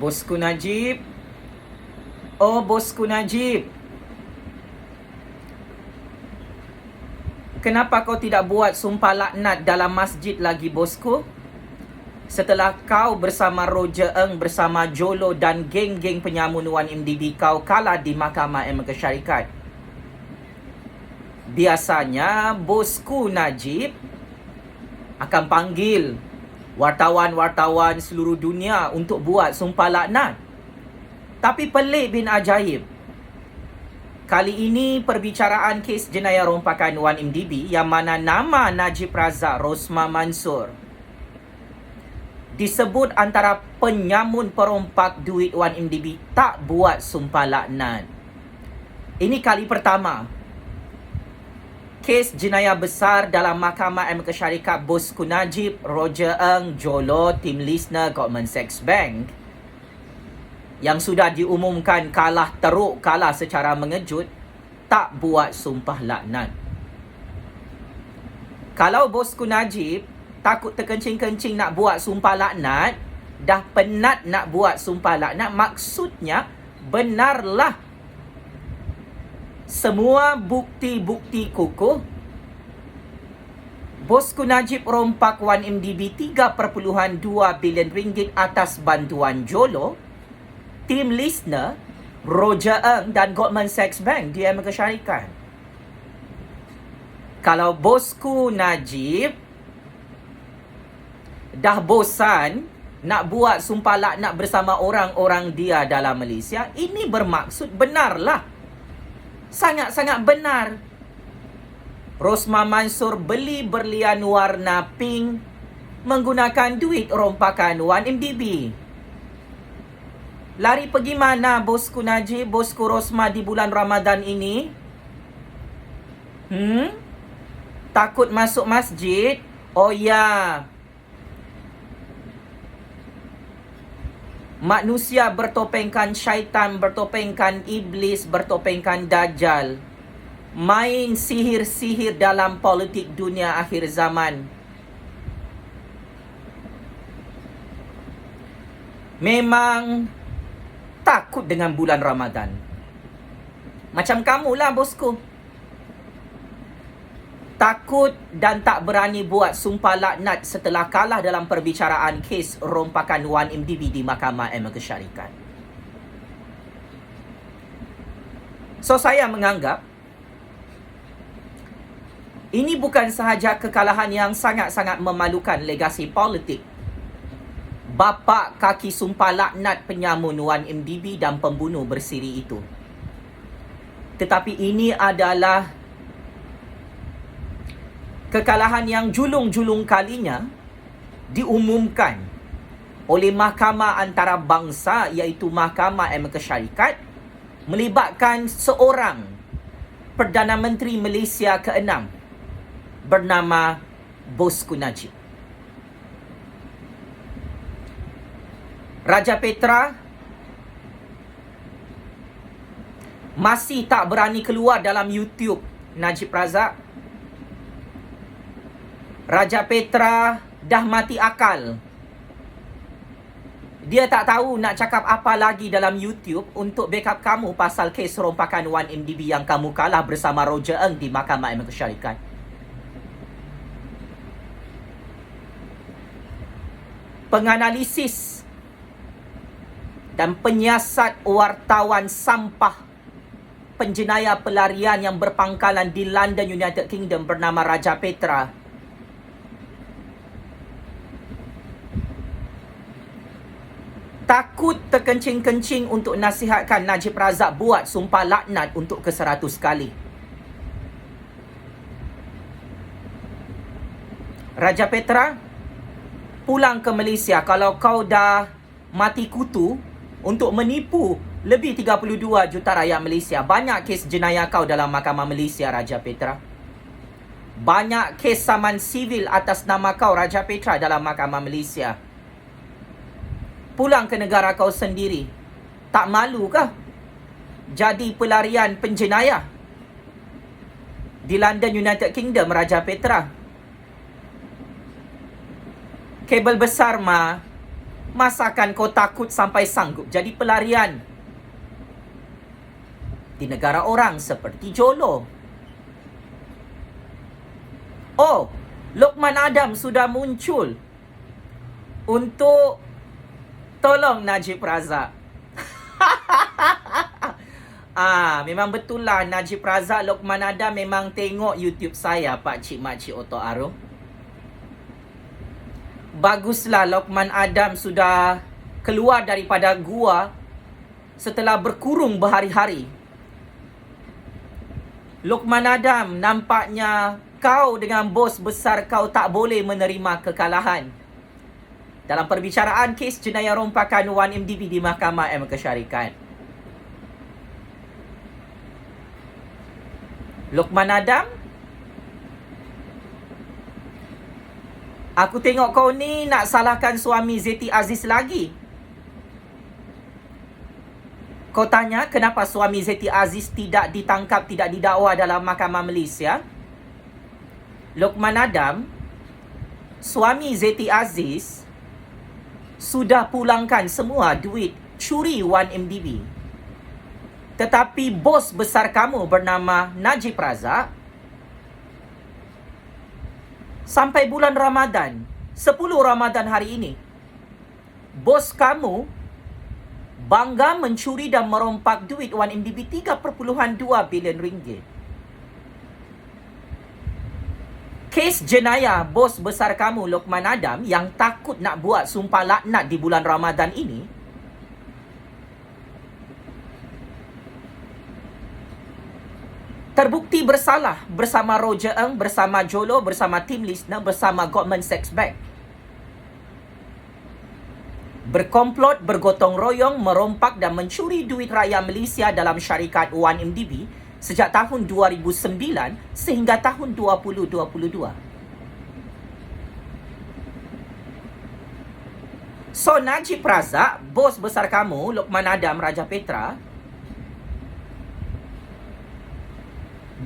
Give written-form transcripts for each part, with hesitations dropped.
Bosku Najib. Oh, Bosku Najib. Kenapa kau tidak buat sumpah laknat dalam masjid lagi, bosku? Setelah kau bersama Roger Ng, bersama Jolo dan geng-geng penyamun 1MDB kau kalah di Mahkamah Amerika Syarikat. Biasanya, Bosku Najib akan panggil wartawan-wartawan seluruh dunia untuk buat sumpah laknat. Tapi pelik bin ajaib. Kali ini perbicaraan kes jenayah rompakan 1MDB yang mana nama Najib Razak Rosma Mansor disebut antara penyamun perompak duit 1MDB tak buat sumpah laknat. Ini kali pertama kes jenayah besar dalam Mahkamah Amerika Syarikat Bosku Najib, Roger Ng, Jolo, Tim Listener, Goldman Sachs Bank yang sudah diumumkan kalah teruk, kalah secara mengejut, tak buat sumpah laknat. Kalau Bosku Najib takut terkencing-kencing nak buat sumpah laknat, dah penat nak buat sumpah laknat, maksudnya benarlah semua bukti-bukti kukuh. Bosku Najib rompak 1MDB 3.2 bilion ringgit atas bantuan Jolo, Tim Listener, Roger Ng dan Goldman Sachs Bank di Amerika Syarikat. Kalau Bosku Najib dah bosan nak buat sumpah laknat bersama orang-orang dia dalam Malaysia, ini bermaksud benarlah. Sangat-sangat benar. Rosma Mansor beli berlian warna pink menggunakan duit rompakan 1MDB. Lari pergi mana Bosku Najib, Bosku Rosma di bulan Ramadan ini? Takut masuk masjid? Oh ya. Manusia bertopengkan syaitan, bertopengkan iblis, bertopengkan dajjal. Main sihir-sihir dalam politik dunia akhir zaman. Memang takut dengan bulan Ramadan. Macam kamulah, bosku. Takut dan tak berani buat sumpah laknat setelah kalah dalam perbicaraan kes rompakan 1MDB di Mahkamah Amerika Syarikat. So, saya menganggap ini bukan sahaja kekalahan yang sangat-sangat memalukan legasi politik bapa kaki sumpah laknat penyamun 1MDB dan pembunuh bersiri itu, tetapi ini adalah kekalahan yang julung-julung kalinya diumumkan oleh mahkamah antarabangsa, iaitu Mahkamah Amerika Syarikat, melibatkan seorang Perdana Menteri Malaysia ke-6 bernama Bosku Najib. Raja Petra masih tak berani keluar dalam YouTube Najib Razak. Raja Petra dah mati akal. Dia tak tahu nak cakap apa lagi dalam YouTube untuk backup kamu pasal kes rompakan 1MDB yang kamu kalah bersama Roger Ng di Mahkamah Amerika Syarikat. Penganalisis dan penyiasat wartawan sampah penjenayah pelarian yang berpangkalan di London, United Kingdom bernama Raja Petra takut terkencing-kencing untuk nasihatkan Najib Razak buat sumpah laknat untuk ke-100 kali. Raja Petra, pulang ke Malaysia kalau kau dah mati kutu untuk menipu lebih 32 juta rakyat Malaysia. Banyak kes jenayah kau dalam Mahkamah Malaysia, Raja Petra. Banyak kes saman sivil atas nama kau, Raja Petra, dalam Mahkamah Malaysia. Pulang ke negara kau sendiri. Tak malu kah jadi pelarian penjenayah di London, United Kingdom, Raja Petra? Kabel besar Masakan kau takut sampai sanggup jadi pelarian di negara orang seperti Jolo? Oh, Lokman Adam sudah muncul untuk tolong Najib Razak. Memang betul lah Najib Razak, Lokman Adam memang tengok YouTube saya, Pak Cik Makcik Otok Arum. Baguslah Lokman Adam sudah keluar daripada gua setelah berkurung berhari-hari. Lokman Adam, nampaknya kau dengan bos besar kau tak boleh menerima kekalahan dalam perbicaraan kes jenayah rompakan 1MDB di Mahkamah Amerika Syarikat. Lokman Adam, aku tengok kau ni nak salahkan suami Zeti Aziz lagi. Kau tanya kenapa suami Zeti Aziz tidak ditangkap, tidak didakwa dalam Mahkamah Malaysia? Lokman Adam, suami Zeti Aziz sudah pulangkan semua duit curi 1MDB. Tetapi bos besar kamu bernama Najib Razak, sampai bulan Ramadan, 10 Ramadan hari ini, bos kamu bangga mencuri dan merompak duit 1MDB 3.2 bilion ringgit. Kes jenayah bos besar kamu Lokman Adam yang takut nak buat sumpah laknat di bulan Ramadan ini, terbukti bersalah bersama Roger Ng, bersama Jolo, bersama Tim Lisner, bersama Goldman Sachs Bank. Berkomplot, bergotong royong, merompak dan mencuri duit rakyat Malaysia dalam syarikat 1MDB sejak tahun 2009 sehingga tahun 2022. So, Najib Razak, bos besar kamu, Lokman Adam Raja Petra,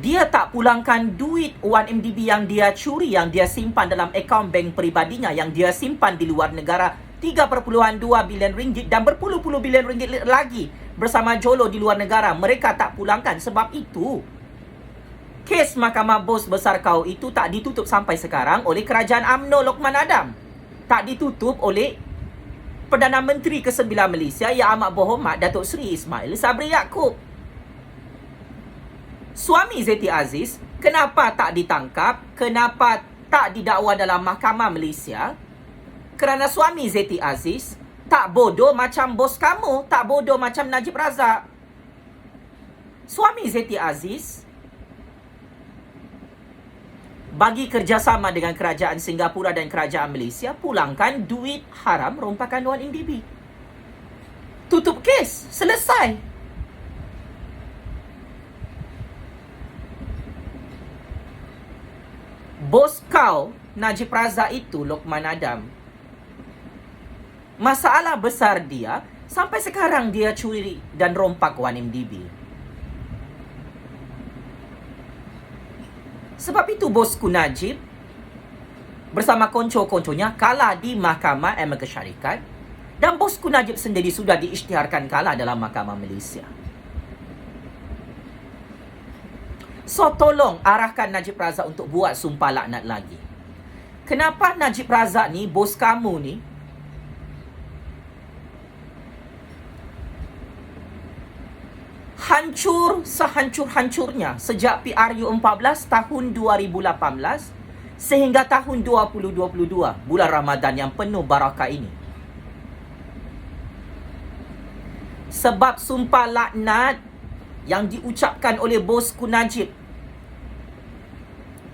dia tak pulangkan duit 1MDB yang dia curi, yang dia simpan dalam akaun bank peribadinya, yang dia simpan di luar negara, 3.2 bilion ringgit dan berpuluh-puluh bilion ringgit lagi bersama Jolo di luar negara. Mereka tak pulangkan. Sebab itu, kes mahkamah bos besar kau itu tak ditutup sampai sekarang oleh kerajaan UMNO Lokman Adam. Tak ditutup oleh Perdana Menteri ke-9 Malaysia Yang Amat Berhormat Datuk Seri Ismail Sabri Yaakob. Suami Zeti Aziz, kenapa tak ditangkap? Kenapa tak didakwa dalam Mahkamah Malaysia? Kerana suami Zeti Aziz tak bodoh macam bos kamu, tak bodoh macam Najib Razak. Suami Zeti Aziz bagi kerjasama dengan kerajaan Singapura dan kerajaan Malaysia, pulangkan duit haram rompakan 1MDB. Tutup kes, selesai. Bos kau, Najib Razak itu, Lokman Adam, masalah besar dia, sampai sekarang dia curi dan rompak 1MDB. Sebab itu bosku Najib bersama konco-konconya kalah di Mahkamah Amerika Syarikat, dan bosku Najib sendiri sudah diisytiharkan kalah dalam Mahkamah Malaysia. So, tolong arahkan Najib Razak untuk buat sumpah laknat lagi. Kenapa Najib Razak ni, bos kamu ni, hancur sehancur-hancurnya sejak PRU 14 tahun 2018 sehingga tahun 2022, bulan Ramadan yang penuh barakah ini. Sebab sumpah laknat yang diucapkan oleh bosku Najib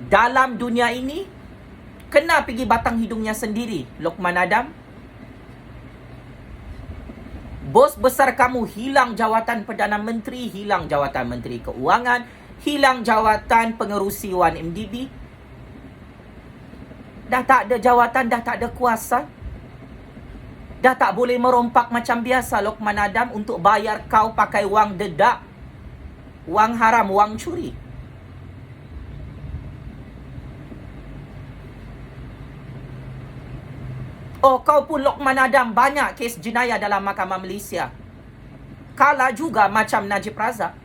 dalam dunia ini, kena pergi batang hidungnya sendiri, Lokman Adam. Bos besar kamu hilang jawatan Perdana Menteri, hilang jawatan Menteri Keuangan, hilang jawatan pengerusi 1MDB. Dah tak ada jawatan, dah tak ada kuasa. Dah tak boleh merompak macam biasa, Lokman Adam, untuk bayar kau pakai wang dedak, wang haram, wang curi. Oh, kau pun Lokman Adam banyak kes jenayah dalam Mahkamah Malaysia. Kalah juga macam Najib Razak.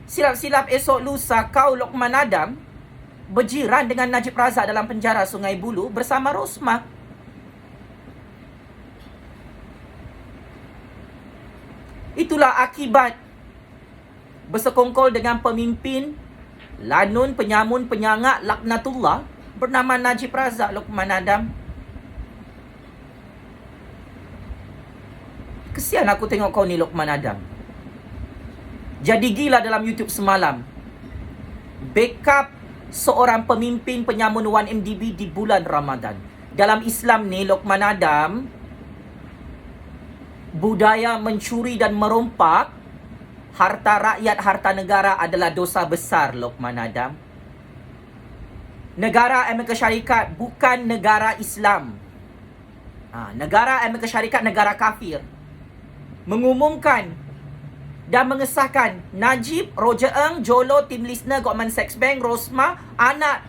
Silap-silap esok lusa kau Lokman Adam berjiran dengan Najib Razak dalam penjara Sungai Buloh bersama Rosmah. Itulah akibat bersekongkol dengan pemimpin lanun, penyamun, penyangak, laknatullah bernama Najib Razak Lokman Adam. Kesian aku tengok kau ni Lokman Adam. Jadi gila dalam YouTube semalam. Backup seorang pemimpin penyamun 1MDB di bulan Ramadan. Dalam Islam ni Lokman Adam, budaya mencuri dan merompak harta rakyat, harta negara adalah dosa besar Lokman Adam. Negara Amerika Syarikat bukan negara Islam. Negara Amerika Syarikat negara kafir. Mengumumkan dan mengesahkan Najib, Roger Ng, Jolo, Tim Listener, Goldman Sachs Bank, Rosmah, anak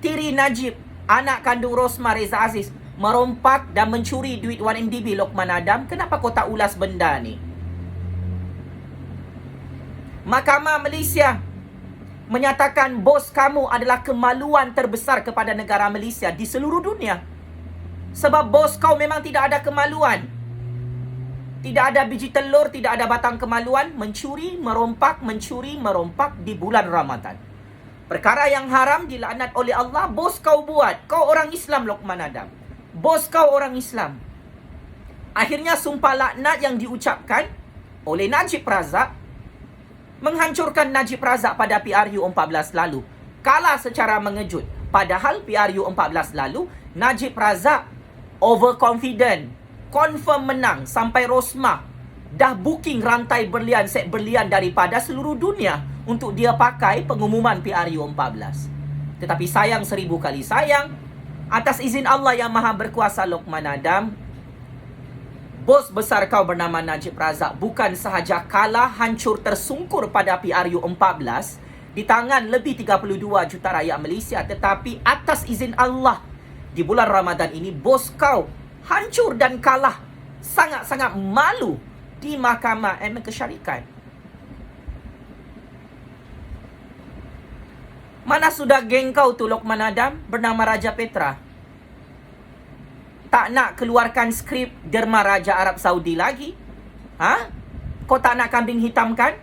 tiri Najib, anak kandung Rosmah, Reza Aziz, merompak dan mencuri duit 1MDB Lokman Adam. Kenapa kau tak ulas benda ni? Mahkamah Malaysia menyatakan bos kamu adalah kemaluan terbesar kepada negara Malaysia di seluruh dunia. Sebab bos kau memang tidak ada kemaluan. Tidak ada biji telur, tidak ada batang kemaluan. Mencuri, merompak di bulan Ramadan. Perkara yang haram dilaknat oleh Allah, bos kau buat. Kau orang Islam Lokman Adam. Bos kau orang Islam. Akhirnya sumpah laknat yang diucapkan oleh Najib Razak menghancurkan Najib Razak pada PRU 14 lalu. Kalah secara mengejut. Padahal PRU 14 lalu, Najib Razak overconfident, confirm menang sampai Rosmah dah booking rantai berlian, set berlian daripada seluruh dunia untuk dia pakai pengumuman PRU 14. Tetapi sayang 1000 kali sayang, atas izin Allah yang Maha Berkuasa Lokman Adam, bos besar kau bernama Najib Razak bukan sahaja kalah, hancur, tersungkur pada PRU 14 di tangan lebih 32 juta rakyat Malaysia, tetapi atas izin Allah di bulan Ramadan ini bos kau hancur dan kalah sangat-sangat malu di Mahkamah Amerika Syarikat. Mana sudah geng kau tu Lokman Adam bernama Raja Petra? Tak nak keluarkan skrip derma Raja Arab Saudi lagi? Kau tak nak kambing hitamkan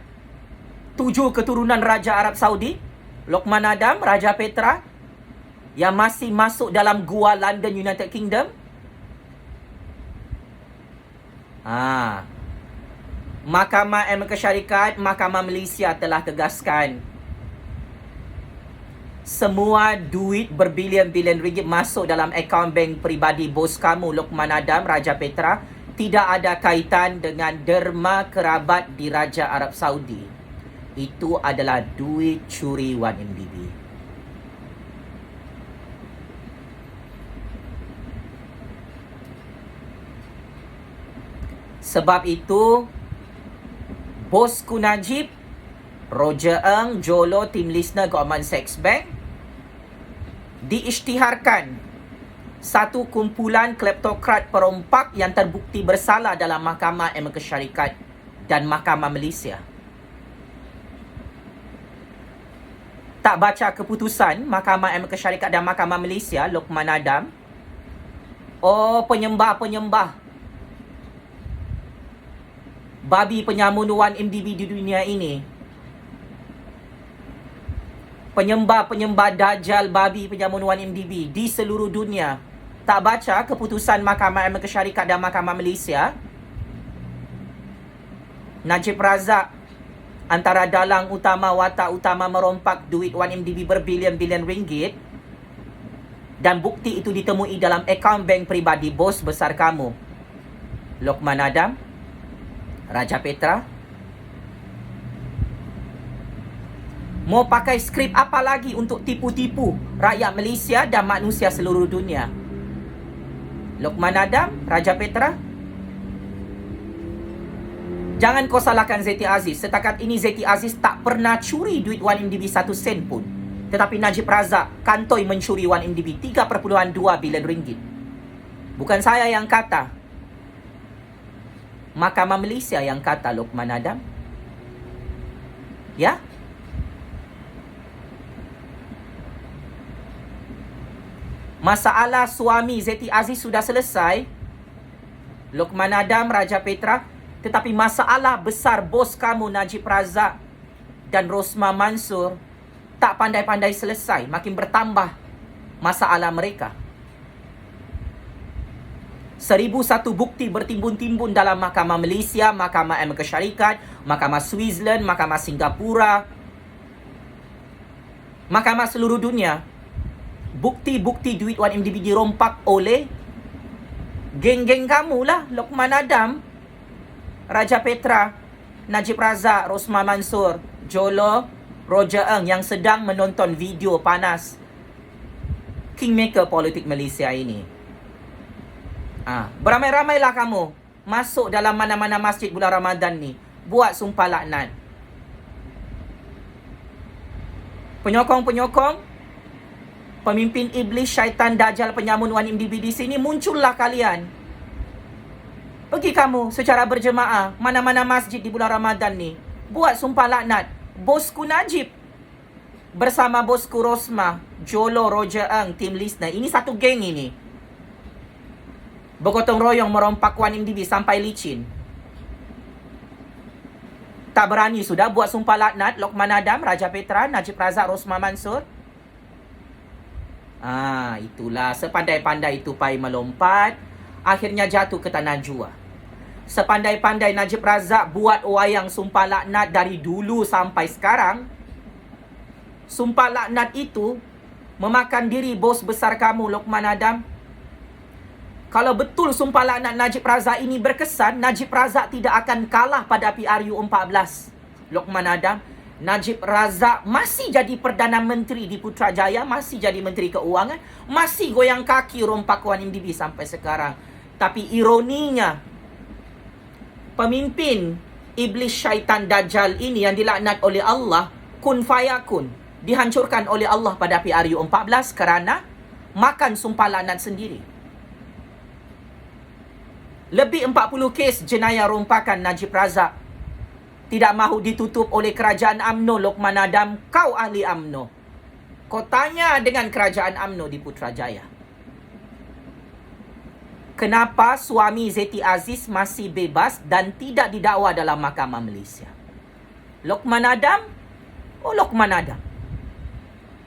7 keturunan Raja Arab Saudi? Lokman Adam, Raja Petra yang masih masuk dalam gua London, United Kingdom? Mahkamah Amerika Syarikat, Mahkamah Malaysia telah tegaskan semua duit berbilion-bilion ringgit masuk dalam akaun bank peribadi bos kamu Lokman Adam, Raja Petra, tidak ada kaitan dengan derma kerabat di Raja Arab Saudi. Itu adalah duit curi 1MDB. Sebab itu, bosku Najib, Roger Ng, Jolo, Tim Listener, Goldman Sachs Bank, diisytiharkan satu kumpulan kleptokrat perompak yang terbukti bersalah dalam Mahkamah Amerika Syarikat dan Mahkamah Malaysia. Tak baca keputusan Mahkamah Amerika Syarikat dan Mahkamah Malaysia, Lokman Adam? Oh, penyembah-penyembah babi penyamun 1MDB di dunia ini, penyembah-penyembah dajjal babi penyamun 1MDB di seluruh dunia, tak baca keputusan Mahkamah Amerika Syarikat dan Mahkamah Malaysia? Najib Razak antara dalang utama, watak utama merompak duit 1MDB berbilion-bilion ringgit, dan bukti itu ditemui dalam akaun bank peribadi bos besar kamu Lokman Adam, Raja Petra. Mau pakai skrip apa lagi untuk tipu-tipu rakyat Malaysia dan manusia seluruh dunia? Lokman Adam, Raja Petra. Jangan kau salahkan Zeti Aziz. Setakat ini Zeti Aziz tak pernah curi duit 1MDB 1 sen pun. Tetapi Najib Razak kantoi mencuri 1MDB 3.2 bilion ringgit. Bukan saya yang kata. Mahkamah Malaysia yang kata, Lokman Adam. Ya? Masalah suami Zeti Aziz sudah selesai, Lokman Adam, Raja Petra. Tetapi masalah besar bos kamu Najib Razak dan Rosmah Mansur tak pandai-pandai selesai. Makin bertambah masalah mereka. 1001 bukti bertimbun-timbun dalam Mahkamah Malaysia, Mahkamah Amerika Syarikat, Mahkamah Switzerland, Mahkamah Singapura, Mahkamah seluruh dunia. Bukti-bukti duit 1MDB dirompak oleh geng-geng kamu lah. Lokman Adam, Raja Petra, Najib Razak, Rosmah Mansur, Jolo, Roger Ng yang sedang menonton video panas Kingmaker politik Malaysia ini. Beramai-ramailah kamu masuk dalam mana-mana masjid bulan Ramadan ni, buat sumpah laknat. Penyokong-penyokong, pemimpin iblis, syaitan, dajjal, penyamun 1MDB di sini, muncullah kalian. Pergi kamu secara berjemaah mana-mana masjid di bulan Ramadan ni, buat sumpah laknat bosku Najib bersama bosku Rosmah, Jolo, Roger Ng, Tim Lisner. Ini satu geng ini. Bergotong royong merompak 1MDB sampai licin. Tak berani sudah buat sumpah laknat Lokman Adam, Raja Petra, Najib Razak, Rosmah Mansur. Itulah, sepandai-pandai tupai melompat, akhirnya jatuh ke tanah jua. Sepandai-pandai Najib Razak buat wayang sumpah laknat dari dulu sampai sekarang, sumpah laknat itu memakan diri bos besar kamu Lokman Adam. Kalau betul sumpah laknat Najib Razak ini berkesan, Najib Razak tidak akan kalah pada PRU 14. Lokman Adam, Najib Razak masih jadi Perdana Menteri di Putrajaya, masih jadi Menteri Keuangan, masih goyang kaki rompak 1MDB sampai sekarang. Tapi ironinya, pemimpin iblis, syaitan, dajjal ini yang dilaknat oleh Allah, kun fayakun, dihancurkan oleh Allah pada PRU 14 kerana makan sumpah laknat sendiri. Lebih 40 kes jenayah rompakan Najib Razak tidak mahu ditutup oleh kerajaan UMNO. Lokman Adam, kau ahli UMNO. Kau tanya dengan kerajaan UMNO di Putrajaya. Kenapa suami Zeti Aziz masih bebas dan tidak didakwa dalam Mahkamah Malaysia? Lokman Adam, Lokman Adam,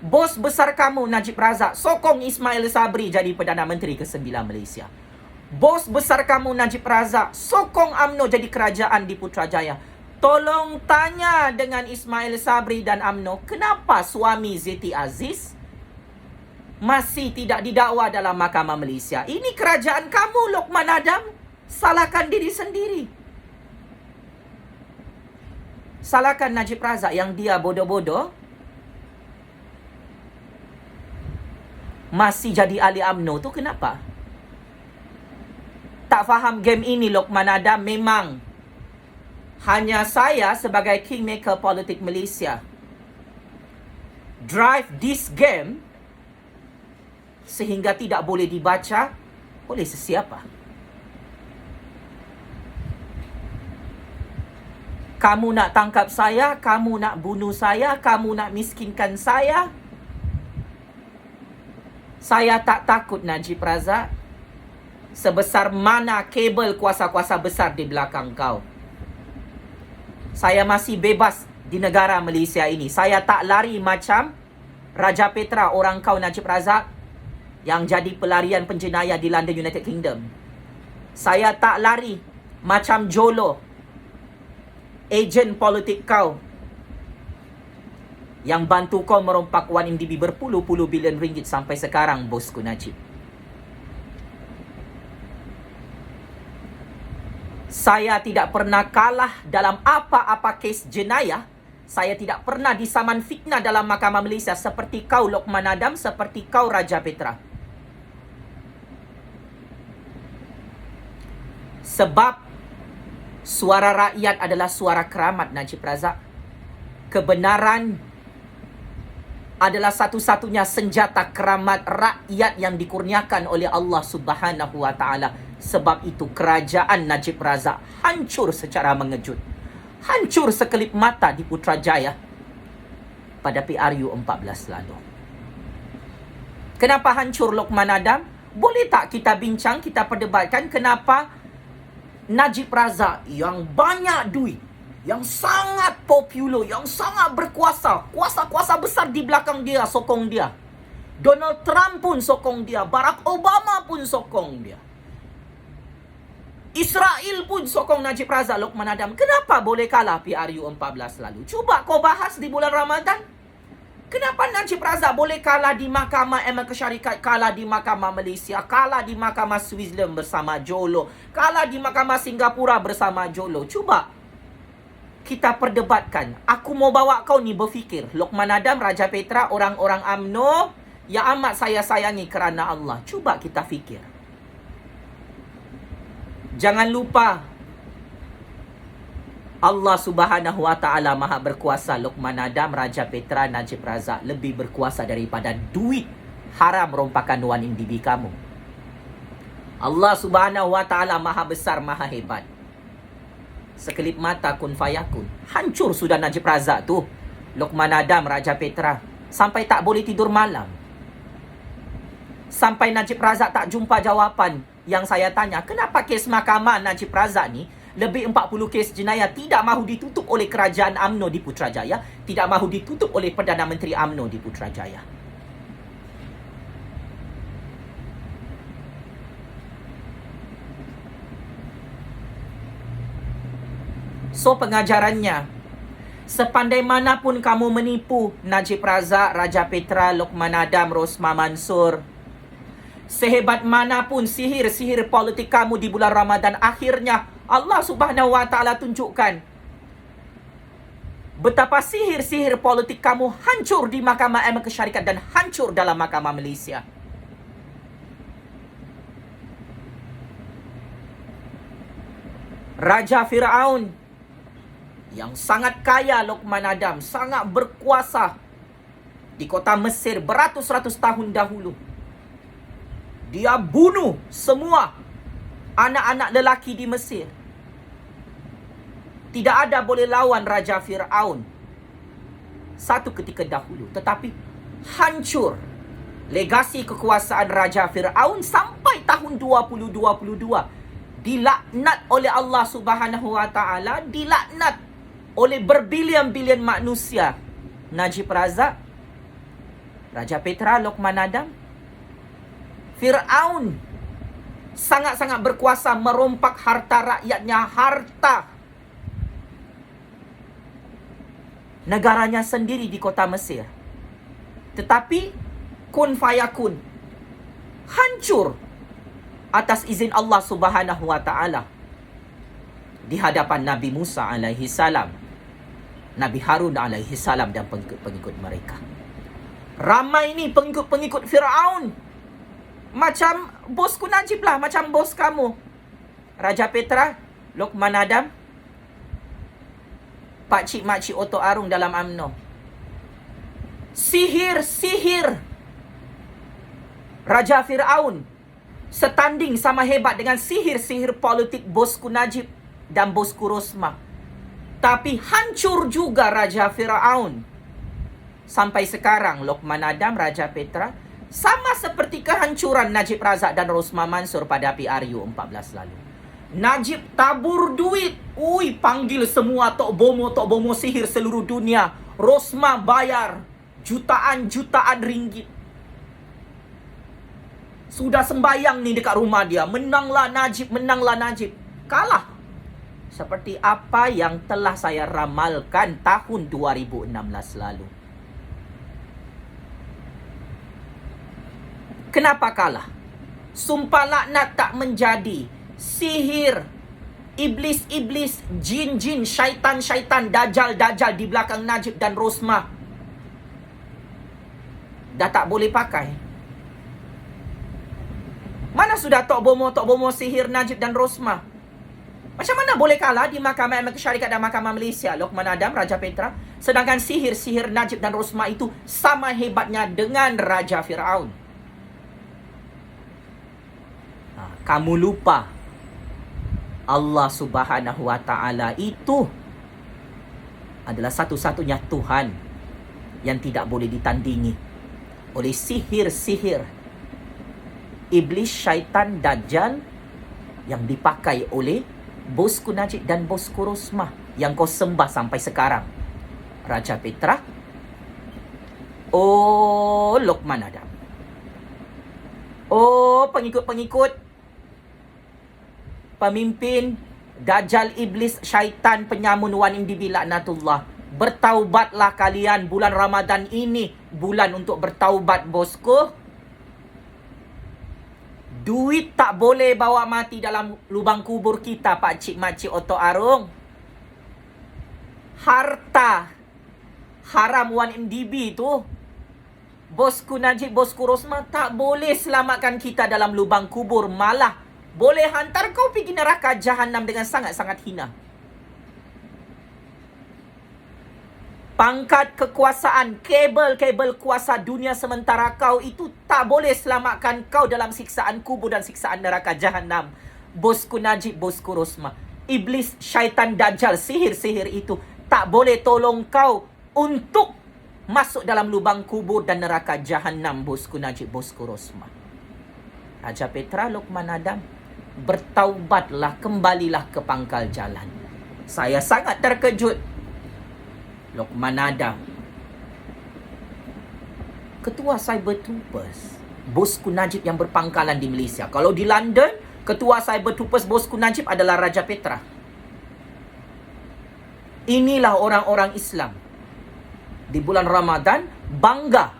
bos besar kamu Najib Razak sokong Ismail Sabri jadi Perdana Menteri ke-9 Malaysia. Bos besar kamu Najib Razak sokong UMNO jadi kerajaan di Putrajaya. Tolong tanya dengan Ismail Sabri dan UMNO, kenapa suami Zeti Aziz masih tidak didakwa dalam Mahkamah Malaysia? Ini kerajaan kamu Lokman Adam. Salahkan diri sendiri. Salahkan Najib Razak yang dia bodoh-bodoh masih jadi ahli UMNO tu kenapa? Tak faham game ini Lokman Adam. Memang hanya saya sebagai Kingmaker politik Malaysia drive this game sehingga tidak boleh dibaca oleh sesiapa. Kamu nak tangkap saya, kamu nak bunuh saya, kamu nak miskinkan saya. Saya tak takut Najib Razak. Sebesar mana kabel kuasa-kuasa besar di belakang kau, saya masih bebas di negara Malaysia ini. Saya tak lari macam Raja Petra, orang kau Najib Razak, yang jadi pelarian penjenayah di London, United Kingdom. Saya tak lari macam Jolo, ejen politik kau, yang bantu kau merompak 1MDB berpuluh-puluh bilion ringgit sampai sekarang, bosku Najib. Saya tidak pernah kalah dalam apa-apa kes jenayah. Saya tidak pernah disaman fitnah dalam Mahkamah Malaysia seperti kau Lokman Adam, seperti kau Raja Petra. Sebab suara rakyat adalah suara keramat Najib Razak. Kebenaran adalah satu-satunya senjata keramat rakyat yang dikurniakan oleh Allah Subhanahu wa taala. Sebab itu kerajaan Najib Razak hancur secara mengejut. Hancur sekelip mata di Putrajaya pada PRU 14 lalu. Kenapa hancur, Lokman Adam? Boleh tak kita bincang, kita perdebatkan kenapa Najib Razak yang banyak duit, yang sangat popular, yang sangat berkuasa, kuasa-kuasa besar di belakang dia sokong dia. Donald Trump pun sokong dia, Barack Obama pun sokong dia. Israel pun sokong Najib Razak, Lokman Adam. Kenapa boleh kalah PRU 14 lalu? Cuba kau bahas di bulan Ramadan. Kenapa Najib Razak boleh kalah di Mahkamah Amerika Syarikat, kalah di Mahkamah Malaysia, kalah di Mahkamah Switzerland bersama Jolo, kalah di Mahkamah Singapura bersama Jolo? Cuba kita perdebatkan. Aku mau bawa kau ni berfikir. Lokman Adam, Raja Petra, orang-orang UMNO yang amat saya sayangi kerana Allah. Cuba kita fikir. Jangan lupa, Allah Subhanahu wa taala Maha berkuasa. Lokman Adam, Raja Petra, Najib Razak lebih berkuasa daripada duit haram rompakan wan indibi kamu. Allah Subhanahu wa taala Maha besar, Maha hebat. Sekelip mata kun fayakun. Hancur sudah Najib Razak tu. Lokman Adam, Raja Petra, sampai tak boleh tidur malam. Sampai Najib Razak tak jumpa jawapan yang saya tanya, kenapa kes mahkamah Najib Razak ni lebih 40 kes jenayah tidak mahu ditutup oleh kerajaan UMNO di Putrajaya, tidak mahu ditutup oleh Perdana Menteri UMNO di Putrajaya. So pengajarannya, sepandai manapun kamu menipu Najib Razak, Raja Petra, Lokman Adam, Rosmah Mansur, sehebat manapun sihir-sihir politik kamu di bulan Ramadan, akhirnya Allah Subhanahu wa taala tunjukkan betapa sihir-sihir politik kamu hancur di Mahkamah Amerika Syarikat dan hancur dalam Mahkamah Malaysia. Raja Firaun yang sangat kaya, Lokman Adam, sangat berkuasa di kota Mesir beratus-ratus tahun dahulu. Dia bunuh semua anak-anak lelaki di Mesir. Tidak ada boleh lawan Raja Firaun satu ketika dahulu. Tetapi hancur legasi kekuasaan Raja Firaun sampai tahun 2022. Dilaknat oleh Allah Subhanahu wa taala, dilaknat oleh berbilion-bilion manusia. Najib Razak, Raja Petra, Lokman Adam, Firaun sangat-sangat berkuasa merompak harta rakyatnya, harta negaranya sendiri di kota Mesir. Tetapi kun fayakun, hancur atas izin Allah Subhanahu wa taala di hadapan Nabi Musa alaihi salam, Nabi Harun alaihi salam dan pengikut-pengikut mereka. Ramai ni pengikut-pengikut Firaun. Macam bosku Najib lah, macam bos kamu Raja Petra, Lokman Adam, pakcik-makcik Oto Arung dalam UMNO. Sihir Raja Firaun setanding sama hebat dengan sihir-sihir politik bosku Najib dan bosku Rosmah. Tapi hancur juga Raja Firaun. Sampai sekarang Lokman Adam, Raja Petra, sama seperti kehancuran Najib Razak dan Rosmah Mansur pada PRU 14 lalu. Najib tabur duit. Panggil semua tok bomo sihir seluruh dunia. Rosmah bayar jutaan-jutaan ringgit. Sudah sembayang ni dekat rumah dia. Menanglah Najib, menanglah Najib. Kalah. Seperti apa yang telah saya ramalkan tahun 2016 lalu. Kenapa kalah? Sumpah laknat tak menjadi. Sihir, iblis-iblis, jin-jin, syaitan-syaitan, dajal-dajal di belakang Najib dan Rosmah dah tak boleh pakai. Mana sudah tok bomo sihir Najib dan Rosmah? Macam mana boleh kalah di Mahkamah Amerika Syarikat dan Mahkamah Malaysia, Lokman Adam, Raja Petra? Sedangkan sihir-sihir Najib dan Rosmah itu sama hebatnya dengan Raja Firaun. Kamu lupa Allah Subhanahu wa Ta'ala itu adalah satu-satunya Tuhan yang tidak boleh ditandingi oleh sihir-sihir iblis, syaitan, dajjal yang dipakai oleh bosku Najib dan bosku Rosmah yang kau sembah sampai sekarang. Raja Petra, oh Luqman Adam, oh pengikut-pengikut, pemimpin dajjal, iblis, syaitan, penyamun wan indibi laknatullah. Bertaubatlah kalian, bulan Ramadan ini bulan untuk bertaubat bosku. Duit tak boleh bawa mati dalam lubang kubur kita, Pak Cik Makcik Oto Arung. Harta haram 1MDB tu, bosku Najib, bosku Rosmah tak boleh selamatkan kita dalam lubang kubur. Malah boleh hantar kau pergi neraka jahanam dengan sangat-sangat hina. Pangkat kekuasaan, kabel-kabel kuasa dunia sementara kau itu tak boleh selamatkan kau dalam siksaan kubur dan siksaan neraka jahanam. Bosku Najib, bosku Rosmah, iblis, syaitan, dajjal, sihir-sihir itu tak boleh tolong kau untuk masuk dalam lubang kubur dan neraka jahanam, bosku Najib, bosku Rosmah. Raja Petra, Luqman Adam, bertaubatlah, kembalilah ke pangkal jalan. Saya sangat terkejut. Luqman Adam, Ketua Cyber Troopers, bosku Najib yang berpangkalan di Malaysia. Kalau di London, Ketua Cyber Troopers bosku Najib adalah Raja Petra. Inilah orang-orang Islam di bulan Ramadan bangga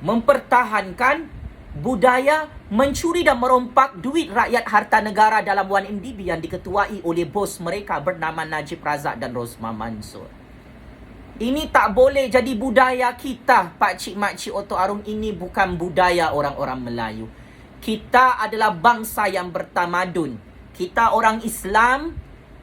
mempertahankan budaya mencuri dan merompak duit rakyat harta negara dalam 1MDB yang diketuai oleh bos mereka bernama Najib Razak dan Rosmah Mansor. Ini tak boleh jadi budaya kita, Pak Cik Makcik Oto Arung. Ini bukan budaya orang-orang Melayu. Kita adalah bangsa yang bertamadun. Kita orang Islam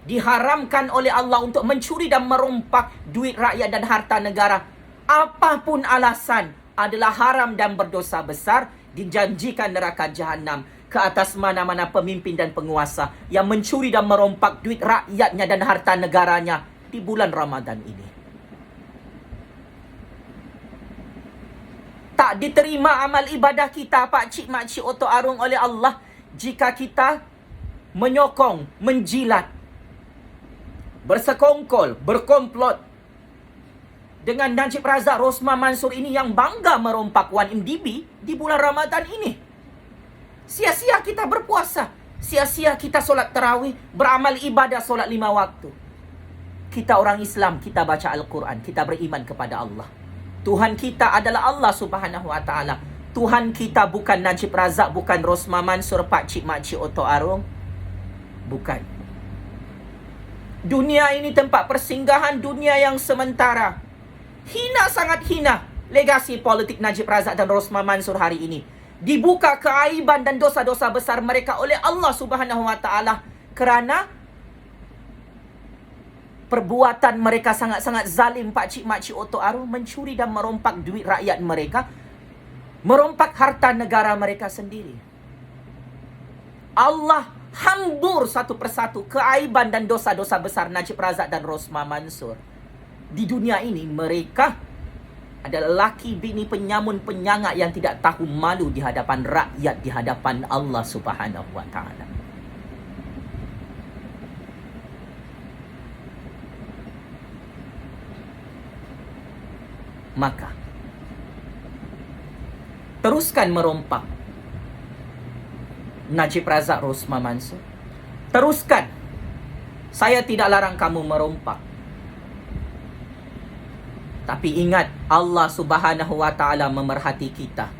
diharamkan oleh Allah untuk mencuri dan merompak duit rakyat dan harta negara. Apapun alasan adalah haram dan berdosa besar, dijanjikan neraka jahanam ke atas mana-mana pemimpin dan penguasa yang mencuri dan merompak duit rakyatnya dan harta negaranya di bulan Ramadan ini. Tak diterima amal ibadah kita, Pak Cik Makcik Oto Arung, oleh Allah jika kita menyokong, menjilat, bersekongkol, berkomplot dengan Najib Razak, Rosmah Mansor ini yang bangga merompak 1MDB di bulan Ramadan ini. Sia-sia kita berpuasa, sia-sia kita solat tarawih, beramal ibadah solat 5 waktu. Kita orang Islam, kita baca Al-Quran, kita beriman kepada Allah. Tuhan kita adalah Allah Subhanahu wa Ta'ala. Tuhan kita bukan Najib Razak, bukan Rosmah Mansor, Pak Cik Makcik Oto Arung. Bukan. Dunia ini tempat persinggahan, dunia yang sementara. Hina, sangat hina legasi politik Najib Razak dan Rosmah Mansor hari ini. Dibuka keaiban dan dosa-dosa besar mereka oleh Allah Subhanahu wa Ta'ala kerana perbuatan mereka sangat-sangat zalim, Pak Cik Makcik Oto Arung, mencuri dan merompak duit rakyat mereka, merompak harta negara mereka sendiri. Allah hambur satu persatu keaiban dan dosa-dosa besar Najib Razak dan Rosmah Mansor. Di dunia ini mereka adalah laki bini penyamun penyangak yang tidak tahu malu di hadapan rakyat, di hadapan Allah Subhanahu wa Ta'ala. Maka teruskan merompak Najib Razak, Rosmah Mansor. Teruskan. Saya tidak larang kamu merompak. Tapi ingat, Allah Subhanahu wa Ta'ala memerhati kita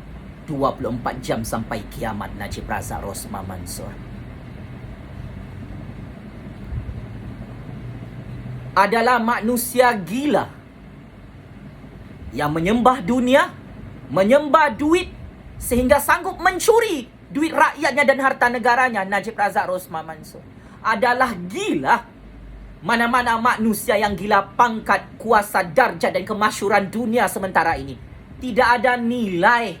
24 jam sampai kiamat. Najib Razak, Rosmah Mansor adalah manusia gila yang menyembah dunia, menyembah duit, sehingga sanggup mencuri duit rakyatnya dan harta negaranya. Najib Razak, Rosmah Mansor adalah gila Mana-mana manusia yang gila pangkat, kuasa, darjat dan kemasyhuran dunia sementara ini, tidak ada nilai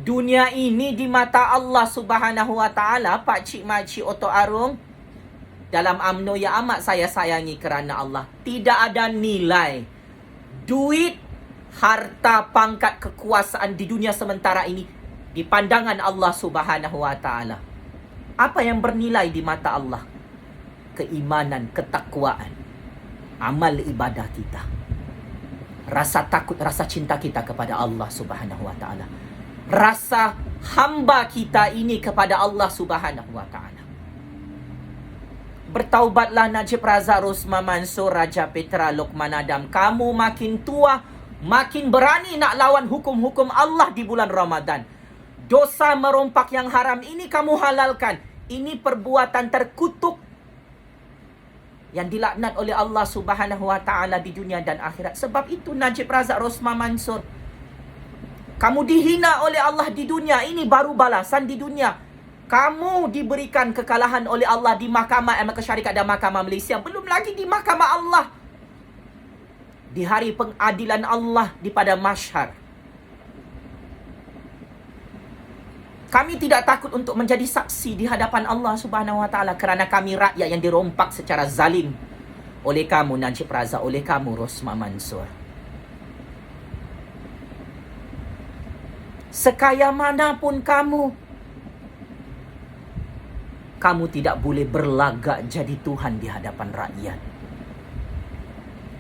dunia ini di mata Allah Subhanahu wa taala. Pak cik makcik Oto Arung, dalam UMNO yang amat saya sayangi kerana Allah, tidak ada nilai duit, harta, pangkat, kekuasaan di dunia sementara ini di pandangan Allah Subhanahu wa taala. Apa yang bernilai di mata Allah? Keimanan, ketakwaan, amal ibadah kita, rasa takut, rasa cinta kita kepada Allah Subhanahu wa taala, rasa hamba kita ini kepada Allah Subhanahu wa taala. Bertaubatlah Najib Razak Rosma Mansor, Raja Petra Lokman Adam. Kamu makin tua, makin berani nak lawan hukum-hukum Allah di bulan Ramadan. Dosa merompak yang haram ini kamu halalkan. Ini perbuatan terkutuk yang dilaknat oleh Allah Subhanahu wa taala di dunia dan akhirat. Sebab itu Najib Razak Rosma Mansor, kamu dihina oleh Allah di dunia, ini baru balasan di dunia. Kamu diberikan kekalahan oleh Allah di Mahkamah Syarikat dan Mahkamah Malaysia, belum lagi di Mahkamah Allah, di hari pengadilan Allah di pada mahsyar. Kami tidak takut untuk menjadi saksi di hadapan Allah Subhanahu wa taala kerana kami rakyat yang dirompak secara zalim oleh kamu Najib Razak, oleh kamu Rosma Mansor. Sekaya manapun kamu tidak boleh berlagak jadi Tuhan di hadapan rakyat.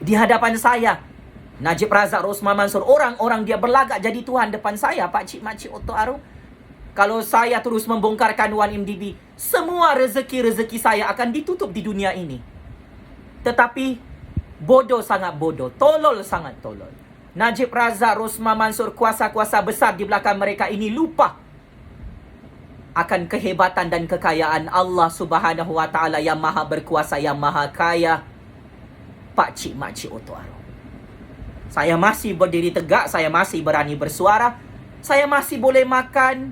Di hadapan saya, Najib Razak Rosma Mansor, orang-orang dia berlagak jadi Tuhan depan saya, Pak Cik Makcik Oto Arung. Kalau saya terus membongkarkan 1MDB, semua rezeki-rezeki saya akan ditutup di dunia ini. Tetapi bodoh sangat bodoh, tolol sangat tolol. Najib Razak Rosma Mansor, kuasa-kuasa besar di belakang mereka ini lupa akan kehebatan dan kekayaan Allah Subhanahu wa taala yang maha berkuasa, yang maha kaya. Pak Cik Makcik Oto Arung, saya masih berdiri tegak, saya masih berani bersuara, saya masih boleh makan,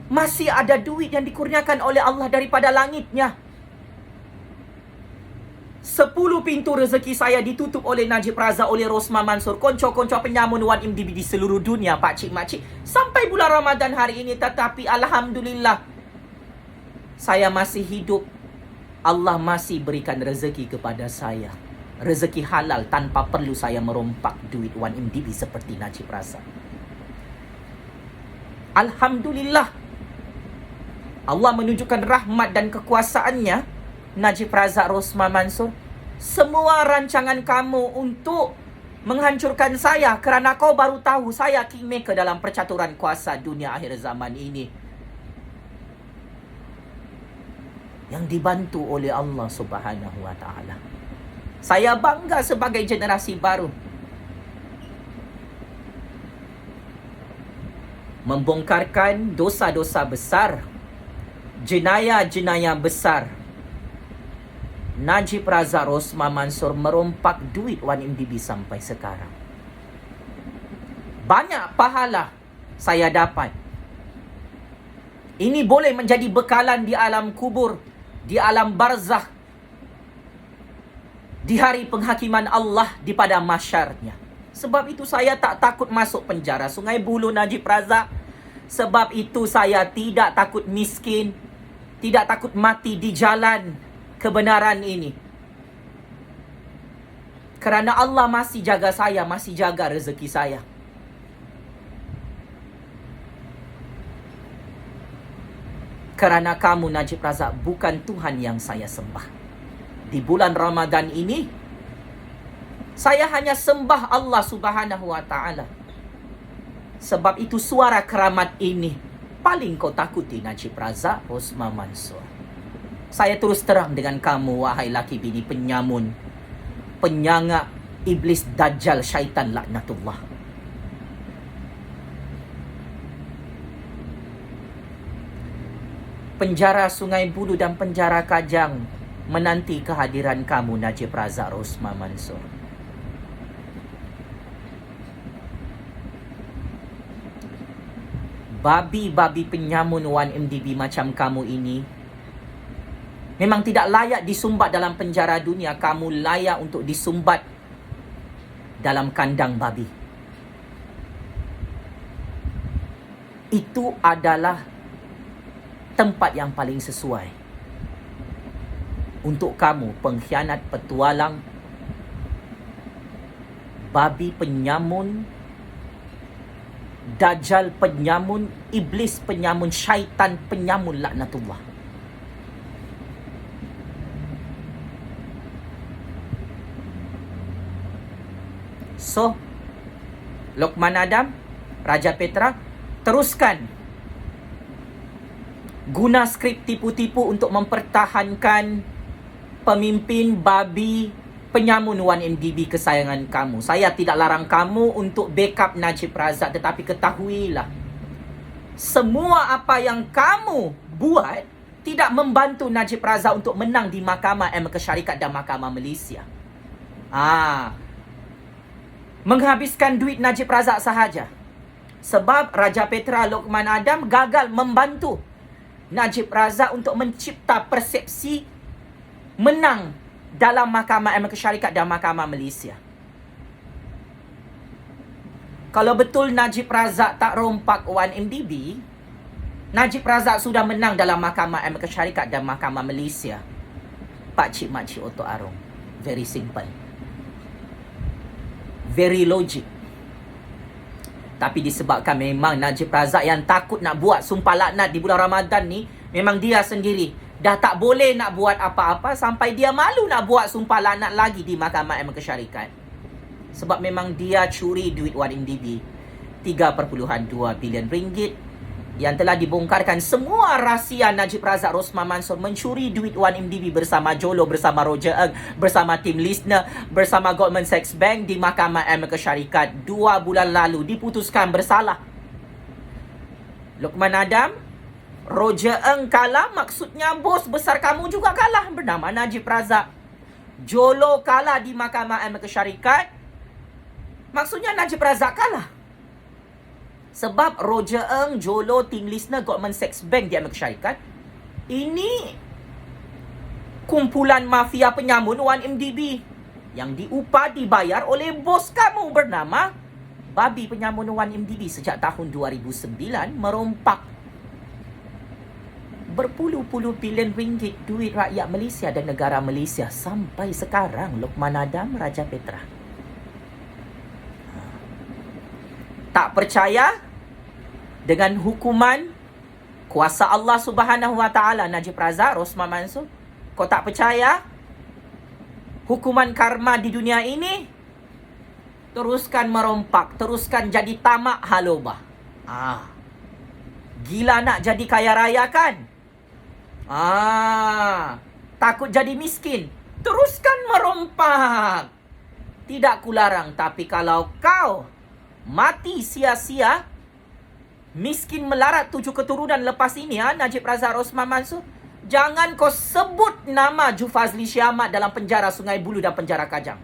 masih ada duit yang dikurniakan oleh Allah daripada langitnya. 10 pintu rezeki saya ditutup oleh Najib Razak, oleh Rosma Mansor, konco-konco penyamun 1MDB di seluruh dunia, Pak Cik Makcik, sampai bulan Ramadan hari ini. Tetapi Alhamdulillah, saya masih hidup. Allah masih berikan rezeki kepada saya, rezeki halal tanpa perlu saya merompak duit 1MDB seperti Najib Razak. Alhamdulillah, Allah menunjukkan rahmat dan kekuasaannya. Najib Razak Rosma Mansor, semua rancangan kamu untuk menghancurkan saya kerana kau baru tahu saya kingmaker dalam percaturan kuasa dunia akhir zaman ini, yang dibantu oleh Allah Subhanahu wa taala. Saya bangga sebagai generasi baru membongkarkan dosa-dosa besar, jenayah-jenayah besar. Najib Razak Rosma Mansor merompak duit 1MDB sampai sekarang. Banyak pahala saya dapat. Ini boleh menjadi bekalan di alam kubur, di alam barzakh, di hari penghakiman Allah di pada mahsyarnya. Sebab itu saya tak takut masuk penjara Sungai Buloh, Najib Razak. Sebab itu saya tidak takut miskin, tidak takut mati di jalan kebenaran ini. Kerana Allah masih jaga saya, masih jaga rezeki saya. Kerana kamu Najib Razak bukan Tuhan yang saya sembah. Di bulan Ramadan ini, saya hanya sembah Allah Subhanahu wa taala. Sebab itu suara keramat ini paling kau takuti Najib Razak Rosma Mansor. Saya terus terang dengan kamu, wahai laki bini penyamun, penyangak, iblis, dajjal, syaitan, laknatullah. Penjara Sungai Buloh dan penjara Kajang menanti kehadiran kamu Najib Razak Rosma Mansor. Babi-babi penyamun 1MDB macam kamu ini Memang tidak layak disumbat dalam penjara dunia. Kamu layak untuk disumbat dalam kandang babi. Itu adalah tempat yang paling sesuai untuk kamu, pengkhianat, petualang, babi penyamun, dajjal penyamun, iblis penyamun, syaitan penyamun, laknatullah. So, Luqman Adam, Raja Petra, teruskan guna skrip tipu-tipu untuk mempertahankan pemimpin babi penyamun 1MDB kesayangan kamu. Saya tidak larang kamu untuk backup Najib Razak, tetapi ketahuilah, semua apa yang kamu buat tidak membantu Najib Razak untuk menang di Mahkamah Amerika Syarikat dan Mahkamah Malaysia. Menghabiskan duit Najib Razak sahaja. Sebab Raja Petra Luqman Adam gagal membantu Najib Razak untuk mencipta persepsi menang dalam Mahkamah Amerika Syarikat dan Mahkamah Malaysia. Kalau betul Najib Razak tak rompak 1MDB, Najib Razak sudah menang dalam Mahkamah Amerika Syarikat dan Mahkamah Malaysia. Pakcik makcik otok arung. Very simple. Very logic. Tapi disebabkan memang Najib Razak yang takut nak buat sumpah laknat di bulan Ramadan ni, memang dia sendiri dah tak boleh nak buat apa-apa sampai dia malu nak buat sumpah laknat lagi di Mahkamah Amerika Syarikat. Sebab memang dia curi duit 1MDB 3.2 bilion ringgit yang telah dibongkarkan semua rahsia Najib Razak Rosman Mansor mencuri duit 1MDB bersama Jolo, bersama Roger Ng, bersama Tim Lisner, bersama Goldman Sachs Bank di Mahkamah Amerika Syarikat 2 bulan lalu diputuskan bersalah. Luqman Adam, Roger Ng kalah, maksudnya bos besar kamu juga kalah bernama Najib Razak. Jolo kalah di Mahkamah Amerika Syarikat, maksudnya Najib Razak kalah. Sebab Roger Ng, Jolo, Tim Lisner, Goldman Sachs Bank di Amerika Syarikat, ini kumpulan mafia penyamun 1MDB yang diupah, dibayar oleh bos kamu bernama babi penyamun 1MDB sejak tahun 2009, merompak berpuluh-puluh bilion ringgit duit rakyat Malaysia dan negara Malaysia sampai sekarang. Luqman Adam, Raja Petra. Tak percaya dengan hukuman kuasa Allah Subhanahu Wa Taala Najib Razak Rosman Mansor? Kau tak percaya hukuman karma di dunia ini? Teruskan merompak, teruskan jadi tamak halobah. Gila nak jadi kaya raya kan? Takut jadi miskin, teruskan merompak. Tidak kularang, tapi kalau kau mati sia-sia, miskin melarat 7 keturunan lepas ini, Najib Razak Rosman Mansor, jangan kau sebut nama Jufazli Syamat dalam penjara Sungai Buloh dan penjara Kajang.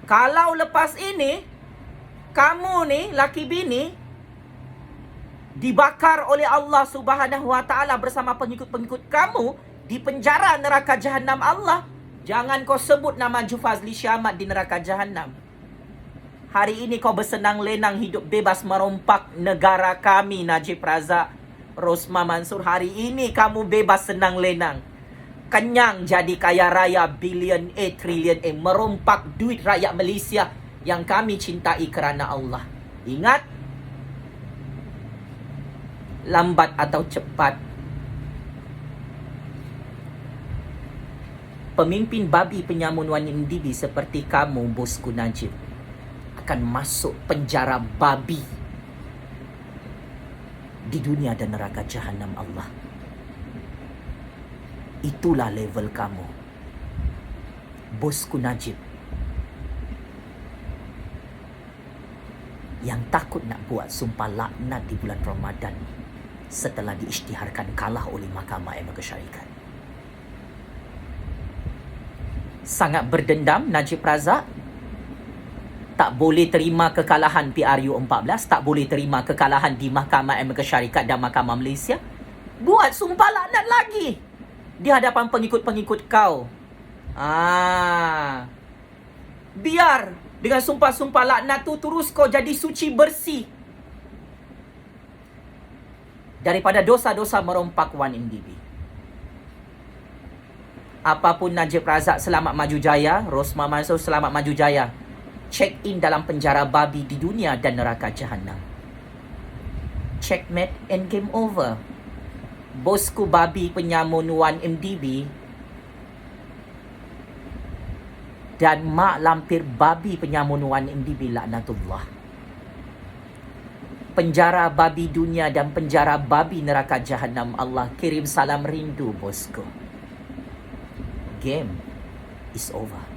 Kalau lepas ini kamu ni, laki bini, dibakar oleh Allah Subhanahu Wa Taala bersama pengikut-pengikut kamu di penjara neraka Jahanam Allah, jangan kau sebut nama Jufazli Syamat di neraka Jahanam. Hari ini kau bersenang lenang hidup bebas merompak negara kami, Najib Razak Rosman Mansor. Hari ini kamu bebas senang lenang, kenyang jadi kaya raya bilion trilion merompak duit rakyat Malaysia yang kami cintai kerana Allah. Ingat, lambat atau cepat, pemimpin babi penyamun 1MDB seperti kamu, bosku Najib, akan masuk penjara babi di dunia dan neraka Jahanam Allah. Itulah level kamu, bosku Najib, yang takut nak buat sumpah laknat di bulan Ramadan setelah diisytiharkan kalah oleh Mahkamah Amerika Syarikat. Sangat berdendam Najib Razak, tak boleh terima kekalahan PRU14, tak boleh terima kekalahan di Mahkamah Amerika Syarikat dan Mahkamah Malaysia. Buat sumpah laknat lagi. di hadapan pengikut-pengikut kau. Biar dengan sumpah-sumpah laknat tu terus kau jadi suci bersih daripada dosa-dosa merompak 1MDB. Apapun Najib Razak selamat maju jaya, Rosmah Mansur selamat maju jaya. Check in dalam penjara babi di dunia dan neraka jahanam. Checkmate and game over. Bosku babi penyamun 1MDB dan mak lampir babi penyamun 1MDB laknatullah. Penjara babi dunia dan penjara babi neraka jahanam, Allah kirim salam rindu bosku. Game is over.